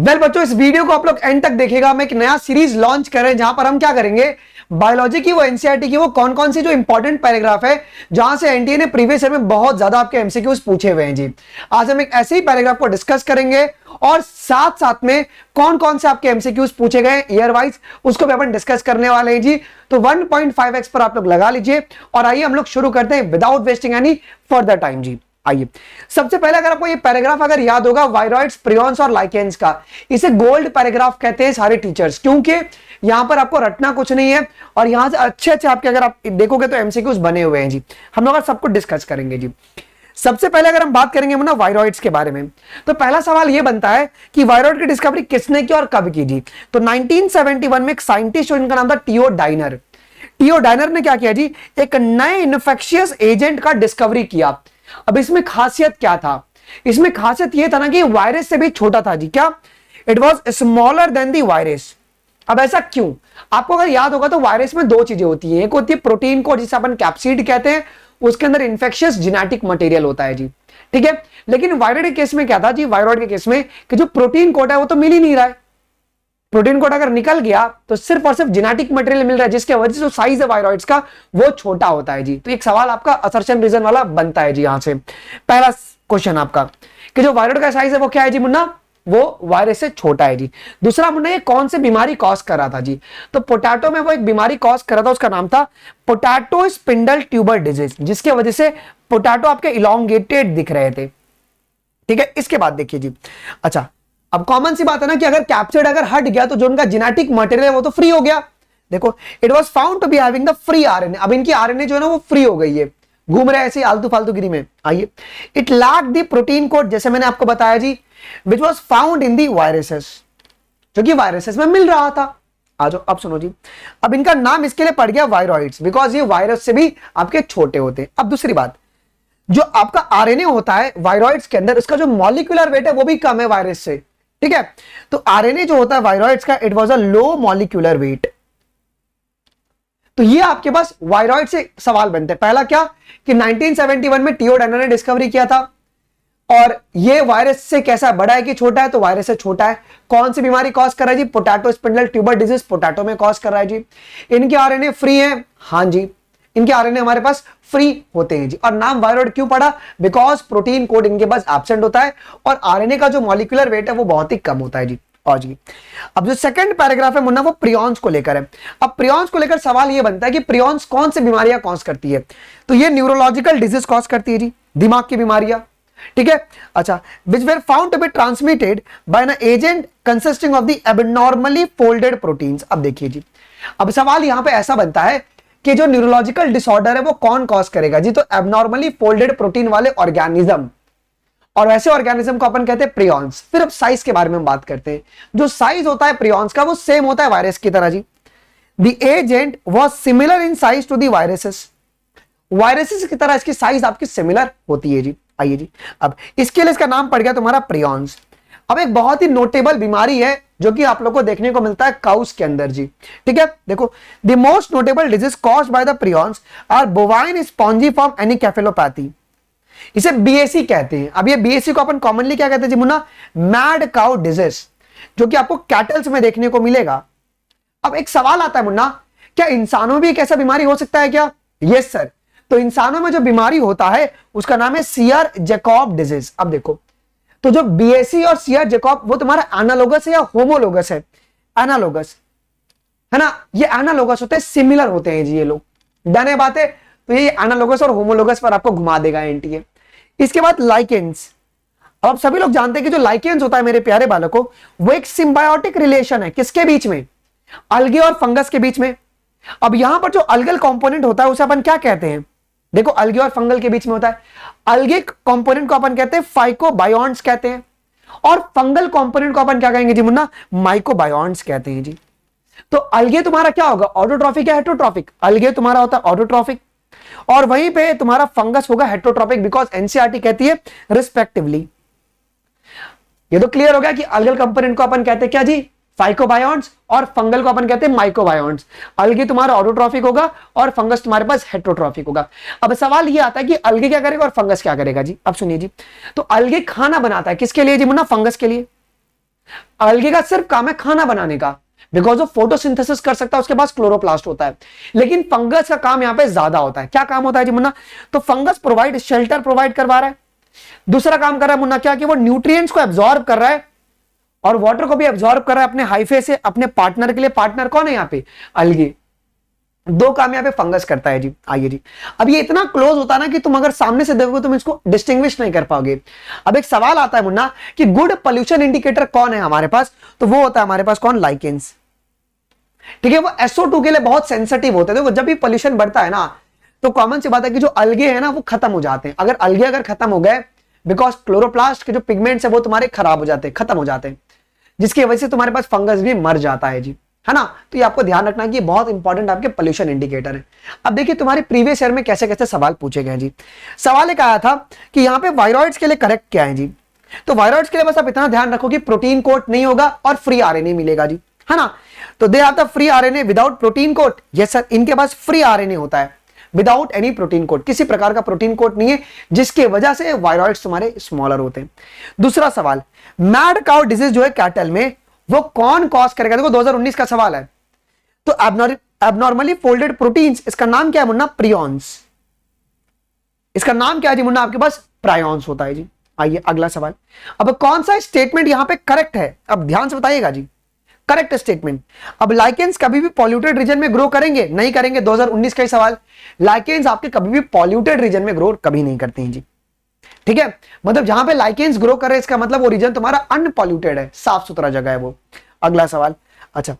बच्चों, इस वीडियो को आप लोग एंड तक देखिएगा। हम एक नया सीरीज लॉन्च कर रहे हैं जहां पर हम क्या करेंगे, बायोलॉजी की वो एनसीईआरटी की वो कौन कौन सी जो इंपॉर्टेंट पैराग्राफ है जहां से एनटीए ने प्रीवियस ईयर में बहुत ज्यादा आपके एमसीक्यूज पूछे हुए हैं जी। आज हम एक ऐसे ही पैराग्राफ को डिस्कस करेंगे और साथ साथ में कौन कौन से आपके एमसीक्यूज पूछे गए ईयर वाइज उसको भी अपन डिस्कस करने वाले हैं जी। तो 1.5x पर आप लोग लगा लीजिए और आइए हम लोग शुरू करते हैं without wasting any further time जी। आइए, सबसे पहले अगर आपको ये पैराग्राफ अगर याद होगा वायरॉइड्स, प्रियॉन्स और लाइकेंस का, इसे गोल्ड पैराग्राफ कहते हैं सारे टीचर्स, क्योंकि यहां पर आपको रटना कुछ नहीं है और यहां से अच्छे अच्छे आपके अगर आप देखोगे तो एमसीक्यूज बने हुए हैं जी। हम लोग सब कुछ डिस्कस करेंगे जी। सबसे पहले अगर हम बात करेंगे ना वायरॉइड्स के बारे में, तो पहला सवाल यह बनता है कि वायरॉइड की डिस्कवरी किसने की और कब की जी। तो 1971 में एक साइंटिस्ट, इनका नाम था टियो डाइनर। टियो डाइनर ने क्या किया जी, एक नए इन्फेक्शियस एजेंट का डिस्कवरी किया। अब इसमें खासियत क्या था, इसमें खासियत यह था ना कि वायरस से भी छोटा था जी। क्या? It was smaller than the virus. अब ऐसा क्यों? आपको अगर याद होगा तो वायरस में दो चीजें होती हैं, एक होती है प्रोटीन कोड जिसे अपन कैप्सिड कहते हैं, उसके अंदर इन्फेक्शियस जेनेटिक मटेरियल होता है जी, ठीक है। लेकिन वायरॉइड के केस में क्या था जी, वायरॉइड के केस में कि जो प्रोटीन कोड है वो तो मिल ही नहीं रहा है। प्रोटीन कोड अगर निकल गया तो सिर्फ और सिर्फ जेनेटिक मटेरियल मिल रहा है, जिसके वजह से जो साइज है वायरॉइड्स का वो छोटा होता है जी। तो एक सवाल आपका असर्शन रीजन वाला बनता है जी। यहां से पहला क्वेश्चन आपका कि जो वायरॉइड का साइज है वो क्या है जी मुन्ना, वो वायरस से छोटा है जी। दूसरा मुन्ना, ये कौन सी बीमारी कॉज कर रहा था जी, तो पोटैटो में वो एक बीमारी कॉज कर रहा था, उसका नाम था पोटैटो स्पिंडल ट्यूबर डिजीज, जिसके वजह से पोटैटो आपके इलोंगेटेड दिख रहे थे, ठीक है। इसके बाद देखिए जी, अच्छा अब कॉमन सी बात है ना कि अगर कैप्सिड अगर हट गया तो जो उनका जेनेटिक मटेरियल है वो तो फ्री हो गया। देखो, it was found to be having the free RNA. अब इनकी आरएनए जो है ना वो फ्री हो गई है, घूम रहे ऐसे आलतू फालतू गिरी में। आइए, it lacked the protein code, जैसे मैंने आपको बताया जी, which was found in the viruses, जो कि वायरसेस में मिल रहा था। आ जाओ, अब सुनो जी। अब इनका नाम इसके लिए पड़ गया वायरॉइड्स, बिकॉज ये वायरस से भी आपके छोटे होते हैं। अब दूसरी बात, जो आपका आरएनए होता है वायरॉइड्स के अंदर, उसका जो मॉलिक्यूलर वेट है वो भी कम है वायरस से, ठीक है। तो आरएनए जो होता है वायरॉइड्स का, it was a low molecular weight. तो ये आपके पास वायरॉइड से सवाल बनते हैं। पहला क्या कि 1971 में टियो डाइनर ने डिस्कवरी किया था, और ये वायरस से कैसा, बड़ा है कि छोटा है, तो वायरस से छोटा है। कौन सी बीमारी कॉज कर रहा है जी, potato spindle tuber disease, potato में कॉज कर रहा है जी। इनके आरएनए फ्री है, हां जी, इनके आरएनए हमारे पास फ्री होते हैं जी। और नाम वायरॉइड क्यों पड़ा, बिकॉज प्रोटीन कोड इनके पास एब्सेंट होता है और आरएनए का जो मॉलिक्यूलर वेट है वो बहुत ही कम होता है जी। और जी, अब जो सेकंड पैराग्राफ है मुन्ना वो प्रियॉन्स को लेकर है। अब प्रियॉन्स को लेकर सवाल ये बनता है कि प्रियॉन्स कौन सी बीमारियां कॉज करती है, तो ये न्यूरोलॉजिकल डिजीज कॉज करती है जी, दिमाग की बीमारियां, ठीक है। अच्छा, which were found to be transmitted by an agent consisting of the abnormally folded proteins. अब देखिए जी, अब सवाल यहां पे ऐसा बनता है कि जो न्यूरोलॉजिकल डिसऑर्डर है वो कौन कॉज करेगा जी, तो एबनॉर्मली फोल्डेड प्रोटीन वाले ऑर्गेनिज्म, और वैसे ऑर्गेनिज्म को अपन कहते हैं प्रियॉन्स। फिर अब साइज के बारे में हम बात करते हैं। जो साइज होता है प्रियॉन्स का वो सेम होता है वायरस की तरह जी। The agent was similar in size to the viruses, viruses की तरह इसकी साइज आपकी सिमिलर होती है जी। आइए जी, अब इसके लिए इसका नाम पड़ गया तुम्हारा प्रियॉन्स। अब एक बहुत ही नोटेबल बीमारी है जो कि आप लोग को देखने को मिलता है काउस के अंदर जी, ठीक है। देखो, the most notable disease caused by the prions are bovine spongiform encephalopathy, इसे बीएसी कहते हैं। अब ये बीएसी को अपन कॉमनली क्या कहते हैं जी मुन्ना, मैड काउ डिजीज, जो कि आपको कैटल्स में देखने को मिलेगा। अब एक सवाल आता है मुन्ना, क्या इंसानों में भी एक ऐसा बीमारी हो सकता है क्या? Yes sir. तो इंसानों में जो बीमारी होता है उसका नाम है सियर जैकब डिजीज। अब देखो, तो जो बीएसी और सियर जैकब वो तुम्हारा एनालोगस है या होमोलोगस है? एनालोगस है ना, ये एनालोगस होते हैं, सिमिलर होते हैं जी ये लोग। डन है बात है, तो ये एनालोगस और होमोलोगस पर आपको घुमा देगा एनटीए। इसके बाद लाइकेंस। अब सभी लोग जानते हैं कि जो लाइकेंस होता है मेरे प्यारे बालकों, वो एक सिम्बायोटिक रिलेशन है, किसके बीच में? अलगे और फंगस के बीच में। अब यहां पर जो अलगल कंपोनेंट होता है उसे अपन क्या कहते हैं? देखो, अलगे और फंगल के बीच में होता है, अलगे कंपोनेंट को अपन कहते हैं फाइकोबायोन्ट्स कहते हैं, और फंगल कंपोनेंट को अपन क्या कहेंगे जी मुन्ना, माइकोबायोन्ट्स कहते हैं जी। तो अलगे तुम्हारा क्या होगा, ऑटोट्रॉफिक या हेटरोट्रॉफिक? अलगे तुम्हारा होता है ऑटोट्रॉफिक, और वहीं पे तुम्हारा फंगस होगा हेटरोट्रॉफिक, बिकॉज एनसीईआरटी कहती है रिस्पेक्टिवली। ये तो क्लियर हो गया कि अलगल कंपोनेंट को अपन कहते हैं क्या जी, फाइकोबायोन्ट्स, और फंगल को अपन कहते हैं माइकोबायोन्ट्स। अलगे तुम्हारा ऑटोट्रॉफिक होगा और फंगस तुम्हारे पास हेटरोट्रॉफिक होगा। अब सवाल ये आता है कि अलगे क्या करेगा और फंगस क्या करेगा जी। अब सुनिए जी, तो अलगे खाना बनाता है किसके लिए जी मुन्ना, फंगस के लिए। अलगे का सिर्फ काम है खाना बनाने का, बिकॉज वो फोटोसिंथेसिस कर सकता है, उसके पास क्लोरोप्लास्ट होता है। लेकिन फंगस का काम यहां पे ज्यादा होता है। क्या काम होता है जी मुन्ना? तो फंगस प्रोवाइड शेल्टर प्रोवाइड करवा रहा है। दूसरा काम कर रहा है मुन्ना क्या, कि वो न्यूट्रिएंट्स को एब्जॉर्ब कर रहा है और वाटर को भी एब्जॉर्ब कर रहा है अपने हाइफे से अपने पार्टनर के लिए। पार्टनर कौन है यहाँ पे? अलगे। दो काम यहाँ पे फंगस करता है जी। आइए जी, अब ये इतना क्लोज होता है ना कि तुम अगर सामने से देखोगे तुम इसको डिस्टिंग्विश नहीं कर पाओगे। अब एक सवाल आता है मुन्ना कि गुड पोल्यूशन इंडिकेटर कौन है हमारे पास? तो वो होता है हमारे पास कौन? लाइकेंस। ठीक है, वो SO2 के लिए बहुत सेंसिटिव होते हैं। देखो जब भी पोल्यूशन बढ़ता है ना, तो कॉमन सी बात है कि जो अलगे है ना वो खत्म हो जाते हैं। अगर अलगे अगर खत्म हो गए, बिकॉज क्लोरोप्लास्ट के जो पिगमेंट्स है वो तुम्हारे खराब हो जाते हैं, खत्म हो जाते हैं, जिसकी वजह से तुम्हारे पास फंगस भी मर जाता है जी, है ना। तो ये आपको ध्यान रखना कि ये बहुत इंपॉर्टेंट आपके पोल्यूशन इंडिकेटर है। अब देखिए तुम्हारे प्रीवियस ईयर में कैसे कैसे सवाल पूछे गए जी। सवाल एक आया था कि यहाँ पे वायरॉइड्स के लिए करेक्ट क्या है जी। तो वायरॉइड्स के लिए बस आप इतना ध्यान रखो कि प्रोटीन कोट नहीं होगा और फ्री आरएनए मिलेगा जी, है ना। तो they have the free RNA without protein coat. Yes sir, इनके पास फ्री आरएनए होता है विदाउट एनी प्रोटीन कोट, किसी प्रकार का प्रोटीन कोट नहीं है, जिसकी वजह से वायरॉइड्स तुम्हारे स्मॉलर होते हैं। दूसरा सवाल, मैड काउ डिजीज जो है कैटल में, वो कौन कॉज करेगा? देखो 2019 का सवाल है। तो एबनॉर्मली फोल्डेड प्रोटीन्स, इसका नाम क्या है मुन्ना? प्रियॉन्स। इसका नाम क्या है जी मुन्ना? आपके पास प्रायॉन्स होता है जी। आइए अगला सवाल। अब कौन सा स्टेटमेंट यहां पे करेक्ट है? अब ध्यान से बताइएगा जी, करेक्ट स्टेटमेंट। अब लाइकेंस कभी भी पॉल्यूटेड रीजन में ग्रो करेंगे? नहीं करेंगे। 2019 का ही सवाल। लाइकेंस आपके कभी भी पॉल्यूटेड रीजन में ग्रो कभी नहीं करते हैं जी। ठीक है, मतलब जहां पे लाइकेंस ग्रो कर रहे हैं इसका मतलब वो रीजन तुम्हारा अनपॉल्यूटेड है, साफ सुथरा जगह है वो। अगला सवाल, अच्छा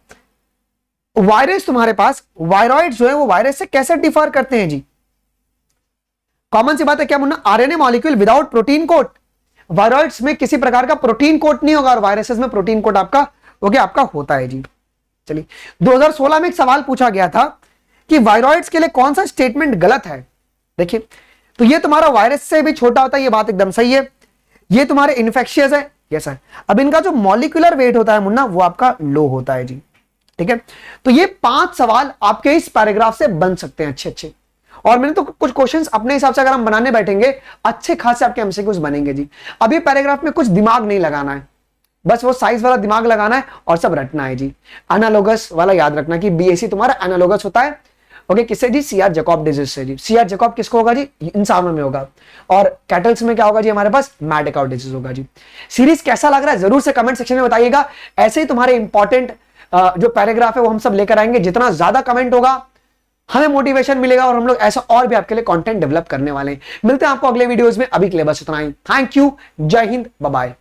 वायरस तुम्हारे पास, वायरॉइड जो है वो वायरस से कैसे डिफर करते हैं जी? कॉमन सी बात है क्या Munna? RNA molecule without protein coat. Viroids में किसी प्रकार का प्रोटीन कोट नहीं होगा और वायरसेस में प्रोटीन कोट आपका आपका होता है जी। चलिए 2016 में एक सवाल पूछा गया था कि वायरॉइड्स के लिए कौन सा स्टेटमेंट गलत है। देखिए, तो ये तुम्हारा वायरस से भी छोटा होता है, ये बात एकदम सही है। ये तुम्हारे इन्फेक्शियस है, यस सर। अब इनका जो मॉलिक्यूलर वेट होता है मुन्ना वो आपका लो होता है जी। ठीक है, तो ये 5 सवाल आपके इस पैराग्राफ से बन सकते हैं अच्छे अच्छे। और मैंने तो कुछ क्वेश्चंस अपने हिसाब से अगर हम बनाने बैठेंगे अच्छे खासे आपके एमसीक्यूज बनेंगे जी। अब ये पैराग्राफ में कुछ दिमाग नहीं लगाना है, बस वो साइज वाला दिमाग लगाना है और सब रटना है जी। एनालोगस वाला याद रखना कि बीएसी तुम्हारा एनालोगस होता है। ओके, किससे जी? सीआर जैकब डिजीज से जी। सीआर जैकब किसको होगा जी? इंसानों में होगा। और कैटल्स में क्या होगा जी? हमारे पास मैड काउ डिजीज होगा जी। सीरीज कैसा लग रहा है जरूर से कमेंट सेक्शन में बताइएगा। ऐसे ही तुम्हारे इंपॉर्टेंट जो पैराग्राफ है वो हम सब लेकर आएंगे। जितना ज्यादा कमेंट होगा हमें मोटिवेशन मिलेगा और हम लोग ऐसा और भी आपके लिए कंटेंट डेवलप करने वाले हैं। मिलते हैं आपको अगले वीडियोस में। अभी के लिए बस इतना ही। थैंक यू, जय हिंद, बाय बाय।